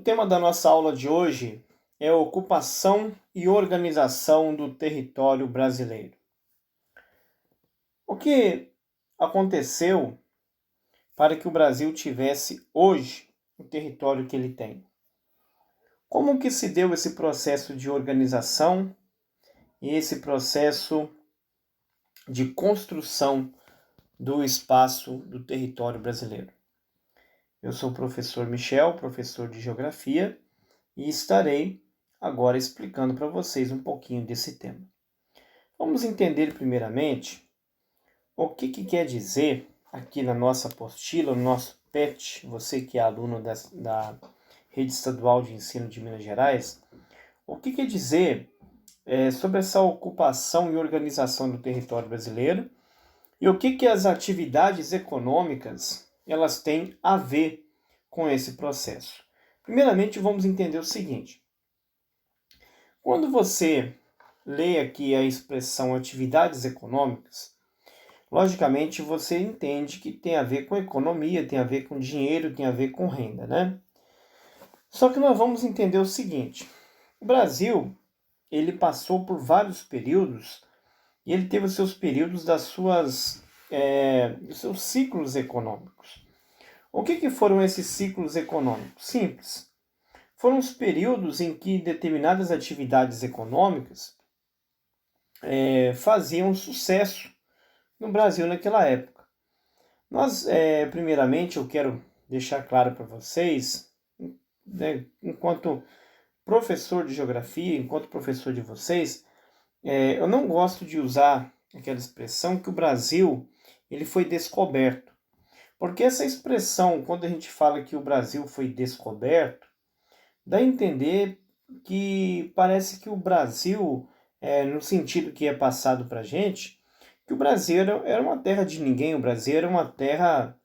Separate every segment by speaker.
Speaker 1: tema da nossa aula de hoje é ocupação e organização do território brasileiro. O que aconteceu para que o Brasil tivesse hoje o território que ele tem? Como que se deu esse processo de organização e esse processo de construção do espaço do território brasileiro? Eu sou o professor Michel, professor de Geografia, e estarei agora explicando para vocês um pouquinho desse tema. Vamos entender primeiramente o que quer dizer aqui na nossa apostila, no nosso PET, você que é aluno da Rede Estadual de Ensino de Minas Gerais, o que quer dizer sobre essa ocupação e organização do território brasileiro e o que as atividades econômicas elas têm a ver com esse processo. Primeiramente, vamos entender o seguinte. Quando você lê aqui a expressão atividades econômicas, logicamente você entende que tem a ver com economia, tem a ver com dinheiro, tem a ver com renda, né? Só que nós vamos entender o seguinte. O Brasil, ele passou por vários períodos e ele teve os seus períodos dos seus ciclos econômicos. O que foram esses ciclos econômicos? Simples. Foram os períodos em que determinadas atividades econômicas faziam sucesso no Brasil naquela época. Primeiramente, eu quero deixar claro para vocês, né, enquanto professor de geografia, enquanto professor de vocês, eu não gosto de usar aquela expressão que o Brasil ele foi descoberto. Porque essa expressão, quando a gente fala que o Brasil foi descoberto, dá a entender que parece que o Brasil, no sentido que é passado para a gente, que o Brasil era uma terra de ninguém, o Brasil era uma terra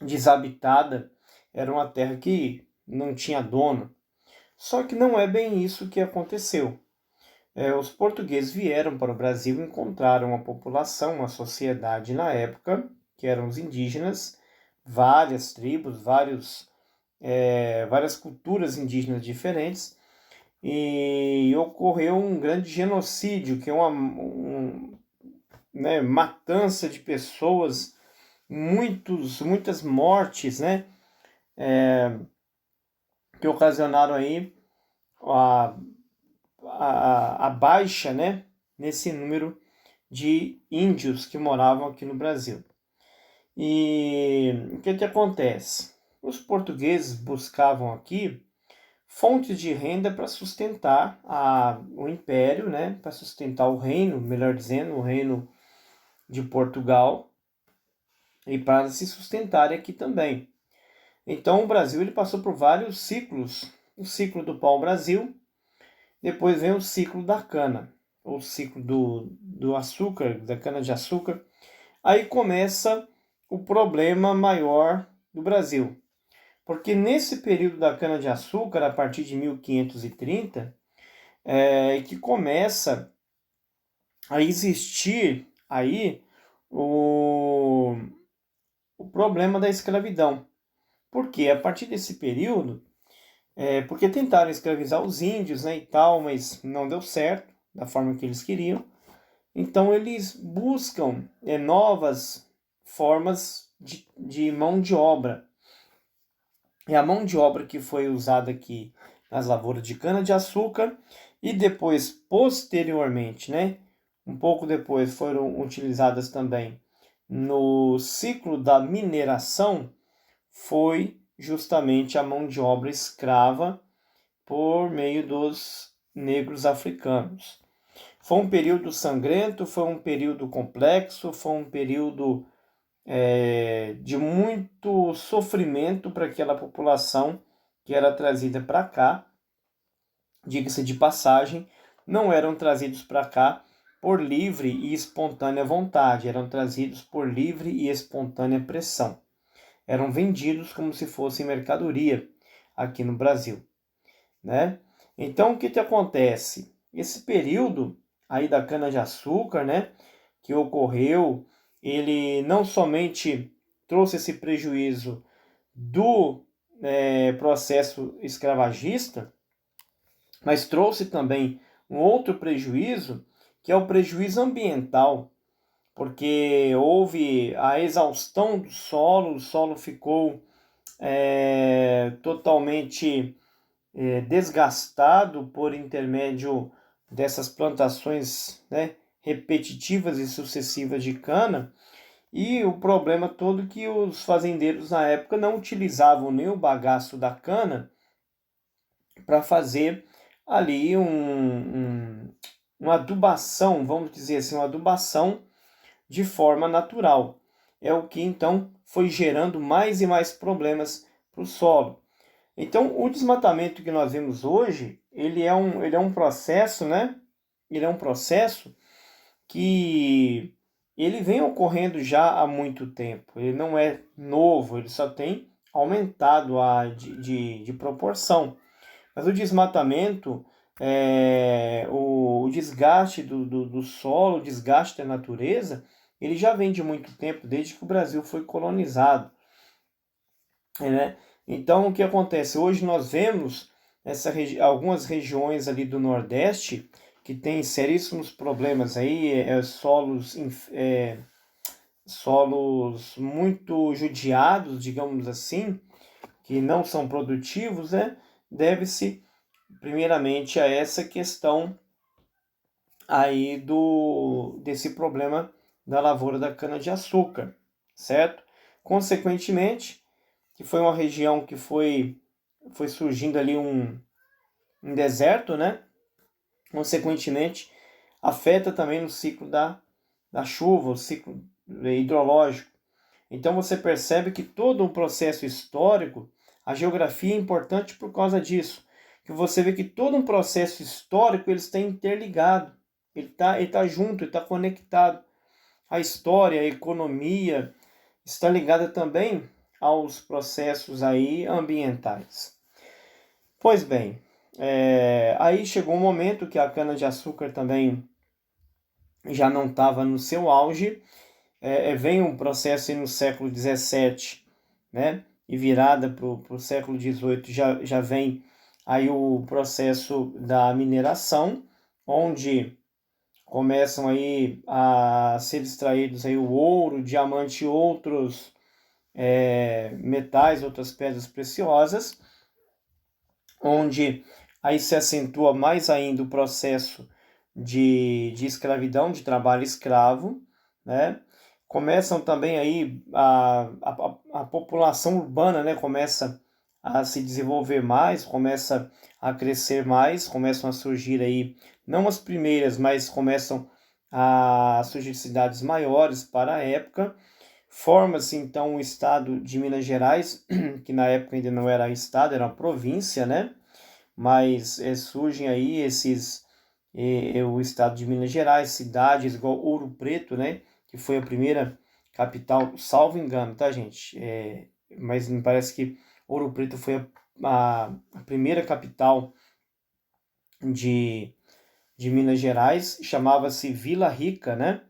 Speaker 1: desabitada, era uma terra que não tinha dono. Só que não é bem isso que aconteceu. Os portugueses vieram para o Brasil e encontraram uma população, uma sociedade na época, que eram os indígenas, várias tribos, várias culturas indígenas diferentes, e ocorreu um grande genocídio, que é uma matança de pessoas, muitas mortes, né, que ocasionaram aí a baixa, né, nesse número de índios que moravam aqui no Brasil. E o que acontece? Os portugueses buscavam aqui fontes de renda para sustentar o império, né, para sustentar o reino, melhor dizendo, o reino de Portugal, e para se sustentarem aqui também. Então o Brasil ele passou por vários ciclos. O ciclo do pau-brasil, depois vem o ciclo da cana, o ciclo do açúcar, da cana-de-açúcar. Aí começa o problema maior do Brasil. Porque nesse período da cana-de-açúcar, a partir de 1530, que começa a existir aí o problema da escravidão. Porque a partir desse período, porque tentaram escravizar os índios, né, e tal, mas não deu certo da forma que eles queriam. Então eles buscam novas formas de mão de obra. E a mão de obra que foi usada aqui nas lavouras de cana-de-açúcar e depois, posteriormente, né, um pouco depois, foram utilizadas também no ciclo da mineração, foi justamente a mão de obra escrava por meio dos negros africanos. Foi um período sangrento, foi um período complexo, foi um período de muito sofrimento para aquela população que era trazida para cá. Diga-se de passagem, não eram trazidos para cá por livre e espontânea vontade, eram trazidos por livre e espontânea pressão. Eram vendidos como se fossem mercadoria aqui no Brasil, né? Então, o que acontece? Esse período aí da cana-de-açúcar, né, que ocorreu, ele não somente trouxe esse prejuízo processo escravagista, mas trouxe também um outro prejuízo, que é o prejuízo ambiental, porque houve a exaustão do solo, o solo ficou totalmente desgastado por intermédio dessas plantações, né, repetitivas e sucessivas de cana, e o problema todo é que os fazendeiros na época não utilizavam nem o bagaço da cana para fazer ali uma adubação, vamos dizer assim, uma adubação de forma natural. É o que então foi gerando mais e mais problemas para o solo. Então, o desmatamento que nós vemos hoje, ele é um processo, né? Ele é um processo que ele vem ocorrendo já há muito tempo. Ele não é novo, ele só tem aumentado de proporção. Mas o desmatamento, o desgaste do solo, o desgaste da natureza, ele já vem de muito tempo, desde que o Brasil foi colonizado, né? Então, o que acontece? Hoje nós vemos algumas regiões ali do Nordeste que têm seríssimos problemas aí, solos muito judiados, digamos assim, que não são produtivos, né? Deve-se primeiramente a essa questão aí desse problema da lavoura da cana-de-açúcar, certo? Consequentemente, que foi uma região que foi surgindo ali um deserto, né? Consequentemente, afeta também no ciclo da chuva, o ciclo hidrológico. Então você percebe que todo um processo histórico, a geografia é importante por causa disso, que você vê que todo um processo histórico ele está interligado, ele tá junto, ele está conectado. A história, a economia está ligada também aos processos aí ambientais. Pois bem, aí chegou um momento que a cana-de-açúcar também já não estava no seu auge, vem um processo aí no século XVII, né? E virada para o século XVIII já vem aí o processo da mineração, onde começam aí a ser extraídos aí o ouro, o diamante e outros metais, outras pedras preciosas, onde aí se acentua mais ainda o processo de escravidão, de trabalho escravo, né? Começam também aí a população urbana, né? Começa a se desenvolver mais, começa a crescer mais, começam a surgir aí, não as primeiras, mas começam a surgir cidades maiores para a época. Forma-se então o estado de Minas Gerais, que na época ainda não era estado, era uma província, né? Mas surgem aí o estado de Minas Gerais, cidades igual Ouro Preto, né? Que foi a primeira capital, salvo engano, tá, gente? Mas me parece que Ouro Preto foi a primeira capital de Minas Gerais, chamava-se Vila Rica, né?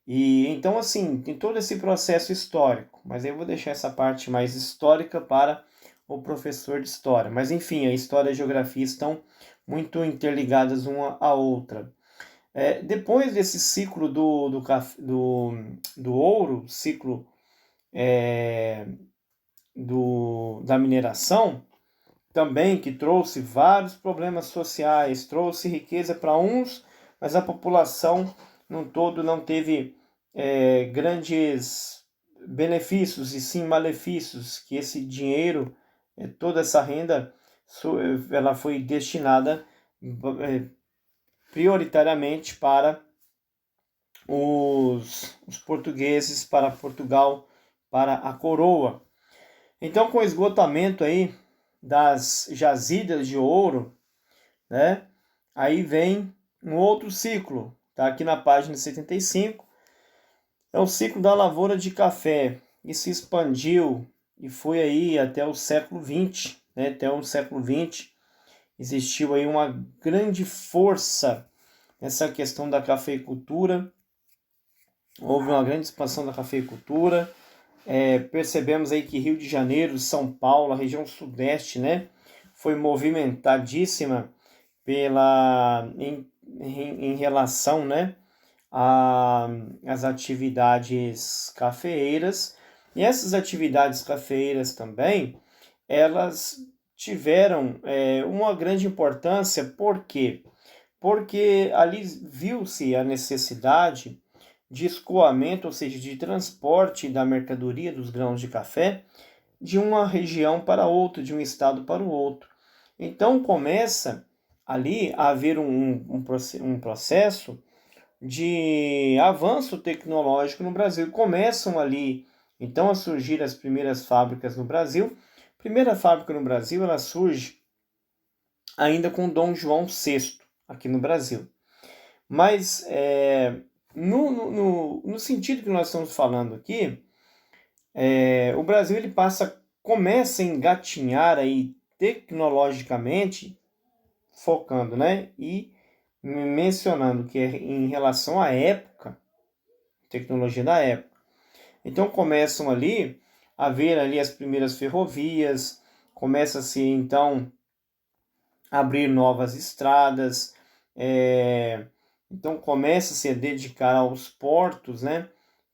Speaker 1: E então, assim, tem todo esse processo histórico, mas eu vou deixar essa parte mais histórica para o professor de história. Mas, enfim, a história e a geografia estão muito interligadas uma à outra. Depois desse ciclo do ouro, ciclo da mineração, também que trouxe vários problemas sociais, trouxe riqueza para uns, mas a população no todo não teve grandes benefícios e sim malefícios, que esse dinheiro, toda essa renda, ela foi destinada prioritariamente para os portugueses, para Portugal, para a coroa. Então, com o esgotamento aí das jazidas de ouro, né? Aí vem um outro ciclo, tá aqui na página 75, é o ciclo da lavoura de café, e se expandiu e foi aí até o século XX, né? Até o século XX existiu aí uma grande força nessa questão da cafeicultura, houve uma grande expansão da cafeicultura, Percebemos aí que Rio de Janeiro, São Paulo, a região sudeste, né, foi movimentadíssima em relação, né, às atividades cafeeiras. E essas atividades cafeeiras também, elas tiveram uma grande importância, por quê? Porque ali viu-se a necessidade de escoamento, ou seja, de transporte da mercadoria dos grãos de café de uma região para outra, de um estado para o outro. Então começa ali a haver um processo de avanço tecnológico no Brasil. Começam ali então a surgir as primeiras fábricas no Brasil. A primeira fábrica no Brasil, ela surge ainda com Dom João VI aqui no Brasil. Mas no sentido que nós estamos falando aqui, o Brasil ele começa a engatinhar aí tecnologicamente, focando, né? E mencionando que é em relação à época, tecnologia da época. Então começam ali a ver ali as primeiras ferrovias, começa-se então a abrir novas estradas, então começa-se a dedicar aos portos, né,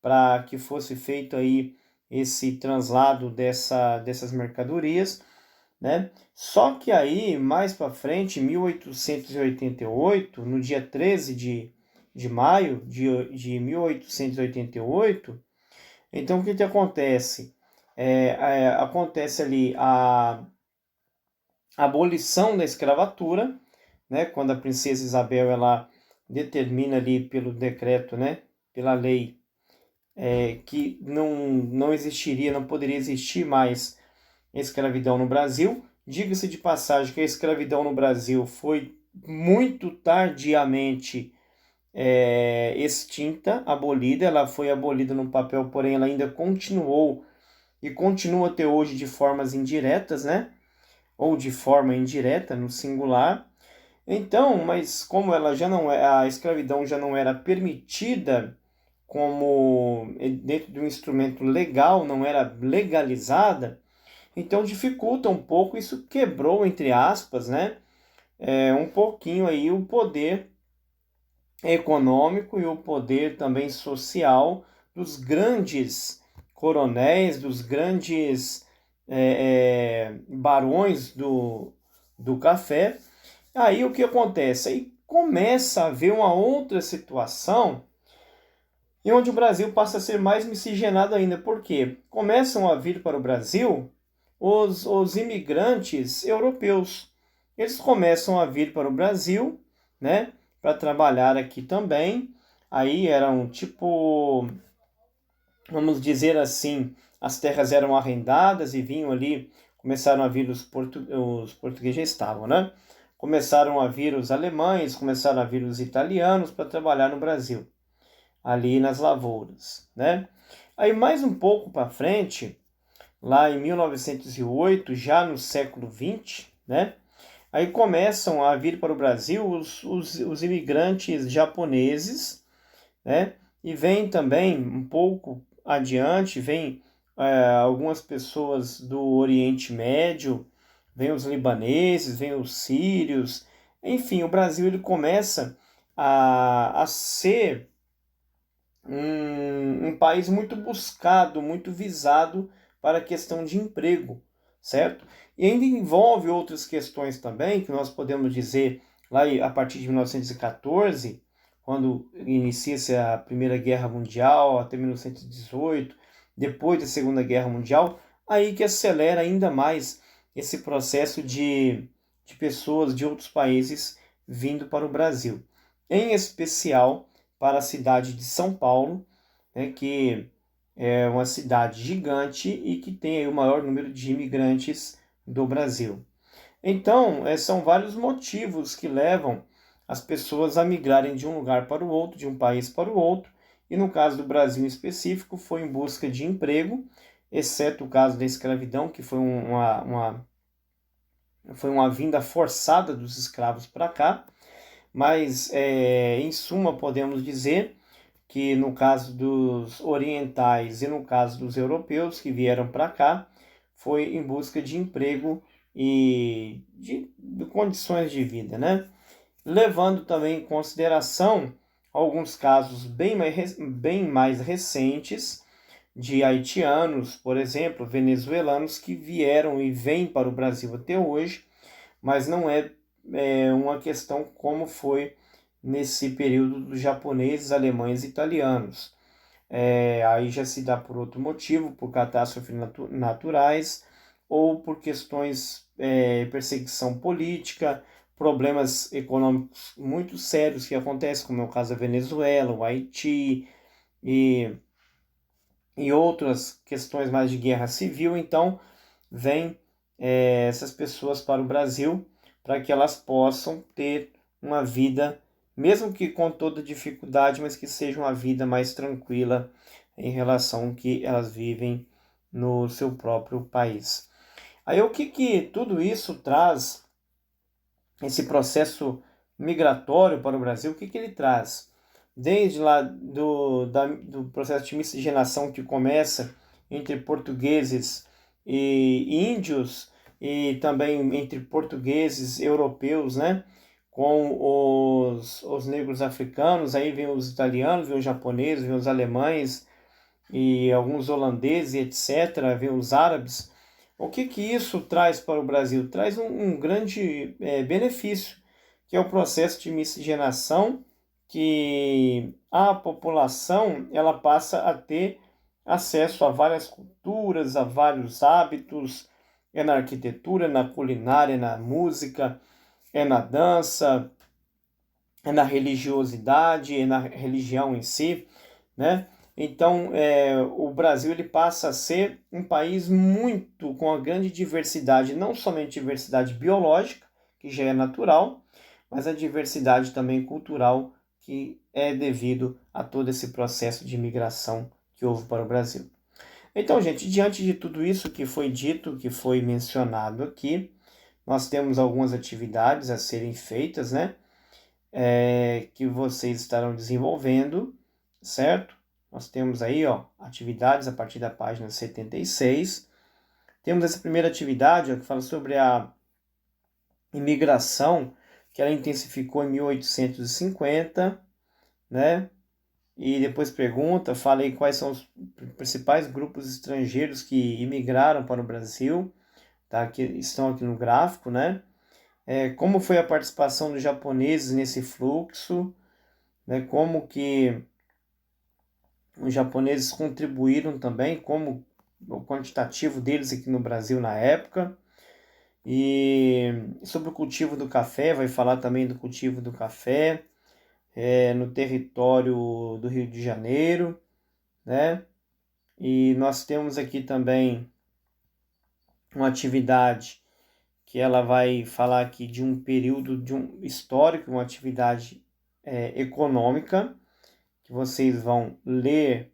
Speaker 1: para que fosse feito aí esse translado dessas mercadorias, né? Só que aí, mais para frente, em 1888, no dia 13 de maio de 1888, então o que acontece? Acontece ali a abolição da escravatura, né? Quando a princesa Isabel ela determina ali pelo decreto, né? Pela lei, que não existiria, não poderia existir mais escravidão no Brasil. Diga-se de passagem que a escravidão no Brasil foi muito tardiamente extinta, abolida. Ela foi abolida no papel, porém ela ainda continuou e continua até hoje de formas indiretas, né? Ou de forma indireta, no singular. Então, mas como ela já não a escravidão já não era permitida como dentro de um instrumento legal, não era legalizada, então dificulta um pouco, isso quebrou, entre aspas, né, um pouquinho aí o poder econômico e o poder também social dos grandes coronéis, dos grandes barões do café. Aí o que acontece? Aí começa a haver uma outra situação e onde o Brasil passa a ser mais miscigenado ainda. Por quê? Começam a vir para o Brasil os imigrantes europeus. Eles começam a vir para o Brasil, né, para trabalhar aqui também. Aí eram tipo, vamos dizer assim, as terras eram arrendadas e vinham ali, começaram a vir os portugueses já estavam, né? Começaram a vir os alemães, começaram a vir os italianos para trabalhar no Brasil, ali nas lavouras, né? Aí mais um pouco para frente, lá em 1908, já no século XX, né? Aí começam a vir para o Brasil os imigrantes japoneses, né? E vem também um pouco adiante, vem algumas pessoas do Oriente Médio, vem os libaneses, vem os sírios, enfim, o Brasil ele começa a ser um país muito buscado, muito visado para a questão de emprego, certo? E ainda envolve outras questões também, que nós podemos dizer lá a partir de 1914, quando inicia-se a Primeira Guerra Mundial, até 1918, depois da Segunda Guerra Mundial, aí que acelera ainda mais esse processo de pessoas de outros países vindo para o Brasil. Em especial para a cidade de São Paulo, né, que é uma cidade gigante e que tem aí o maior número de imigrantes do Brasil. Então, são vários motivos que levam as pessoas a migrarem de um lugar para o outro, de um país para o outro, e no caso do Brasil em específico, foi em busca de emprego, exceto o caso da escravidão, que foi foi uma vinda forçada dos escravos para cá, mas em suma podemos dizer que no caso dos orientais e no caso dos europeus que vieram para cá, foi em busca de emprego e de condições de vida, né? Levando também em consideração alguns casos bem mais recentes de haitianos, por exemplo, venezuelanos que vieram e vêm para o Brasil até hoje, mas não é uma questão como foi nesse período dos japoneses, alemães e italianos. Aí já se dá por outro motivo, por catástrofes naturais ou por questões perseguição política, problemas econômicos muito sérios que acontecem, como é o caso da Venezuela, o Haiti e outras questões mais de guerra civil. Então, vem essas pessoas para o Brasil para que elas possam ter uma vida, mesmo que com toda dificuldade, mas que seja uma vida mais tranquila em relação ao que elas vivem no seu próprio país. Aí o que tudo isso traz, esse processo migratório para o Brasil, o que ele traz? Desde lá do processo de miscigenação que começa entre portugueses e índios, e também entre portugueses europeus, né? Com os negros africanos, aí vem os italianos, vem os japoneses, vem os alemães e alguns holandeses, etc., vem os árabes. O que isso traz para o Brasil? Traz um grande benefício, que é o processo de miscigenação, que a população ela passa a ter acesso a várias culturas, a vários hábitos, é na arquitetura, é na culinária, é na música, é na dança, é na religiosidade, é na religião em si, né? Então, o Brasil ele passa a ser um país muito com uma grande diversidade, não somente diversidade biológica, que já é natural, mas a diversidade também cultural, que é devido a todo esse processo de migração que houve para o Brasil. Então, gente, diante de tudo isso que foi dito, que foi mencionado aqui, nós temos algumas atividades a serem feitas, né? Que vocês estarão desenvolvendo, certo? Nós temos aí, ó, atividades a partir da página 76. Temos essa primeira atividade, ó, que fala sobre a imigração, que ela intensificou em 1850, né? E depois pergunta, fala aí quais são os principais grupos estrangeiros que imigraram para o Brasil, tá? Que estão aqui no gráfico, né? Como foi a participação dos japoneses nesse fluxo, né? Como que os japoneses contribuíram também, como o quantitativo deles aqui no Brasil na época. E sobre o cultivo do café, vai falar também do cultivo do café no território do Rio de Janeiro, né? E nós temos aqui também uma atividade que ela vai falar aqui de um período de um histórico, uma atividade econômica, que vocês vão ler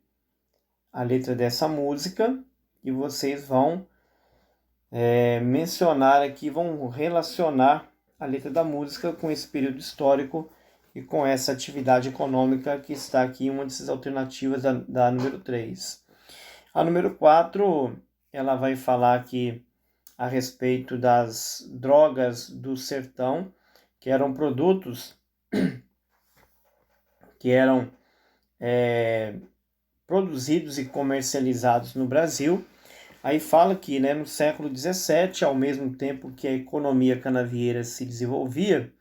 Speaker 1: a letra dessa música e vocês vão mencionar aqui, vão relacionar a letra da música com esse período histórico e com essa atividade econômica que está aqui em uma dessas alternativas da número 3. A número 4, ela vai falar aqui a respeito das drogas do sertão, que eram produtos que eram produzidos e comercializados no Brasil. Aí fala que, né, no século XVII, ao mesmo tempo que a economia canavieira se desenvolvia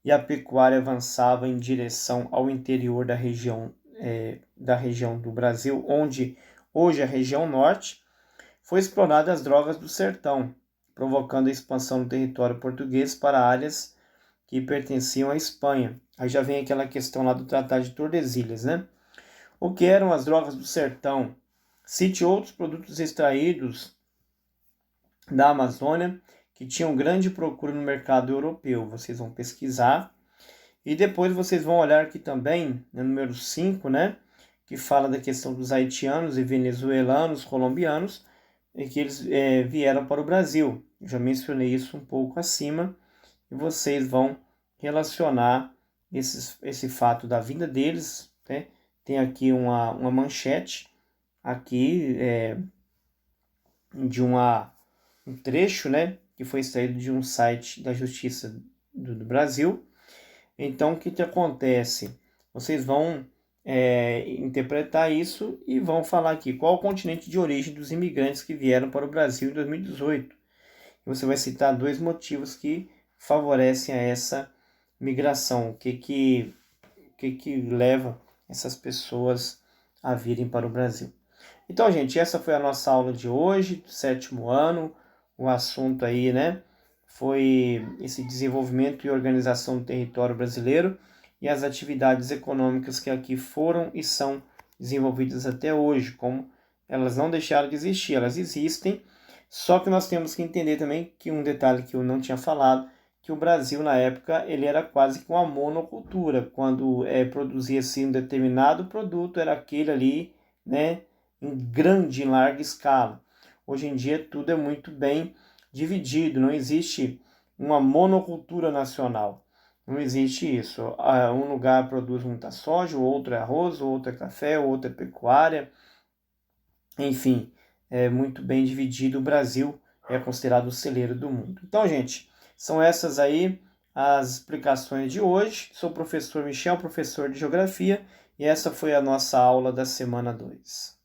Speaker 1: e a pecuária avançava em direção ao interior da região do Brasil, onde hoje é a região norte, foi explorada as drogas do sertão, provocando a expansão do território português para áreas que pertenciam à Espanha. Aí já vem aquela questão lá do Tratado de Tordesilhas, né? O que eram as drogas do sertão? Cite outros produtos extraídos da Amazônia que tinham grande procura no mercado europeu. Vocês vão pesquisar. E depois vocês vão olhar aqui também, no número 5, né? Que fala da questão dos haitianos e venezuelanos, colombianos, e que eles vieram para o Brasil. Eu já mencionei isso um pouco acima. E vocês vão relacionar esse fato da vinda deles, né? tem aqui uma manchete, aqui de um trecho, né, que foi extraído de um site da Justiça do Brasil. Então, o que acontece? Vocês vão interpretar isso e vão falar aqui qual o continente de origem dos imigrantes que vieram para o Brasil em 2018. Você vai citar 2 motivos que favorecem a essa migração, o que leva essas pessoas a virem para o Brasil. Então, gente, essa foi a nossa aula de hoje, do 7º ano. O assunto aí, né, foi esse desenvolvimento e organização do território brasileiro e as atividades econômicas que aqui foram e são desenvolvidas até hoje, como elas não deixaram de existir, elas existem, só que nós temos que entender também que um detalhe que eu não tinha falado, que o Brasil na época ele era quase que uma monocultura, quando produzia-se um determinado produto, era aquele ali, né, em grande, em larga escala. Hoje em dia tudo é muito bem dividido, não existe uma monocultura nacional. Não existe isso. Um lugar produz muita soja, o outro é arroz, o outro é café, o outro é pecuária. Enfim, é muito bem dividido. O Brasil é considerado o celeiro do mundo. Então, gente, são essas aí as explicações de hoje. Sou o professor Michel, professor de Geografia, e essa foi a nossa aula da semana 2.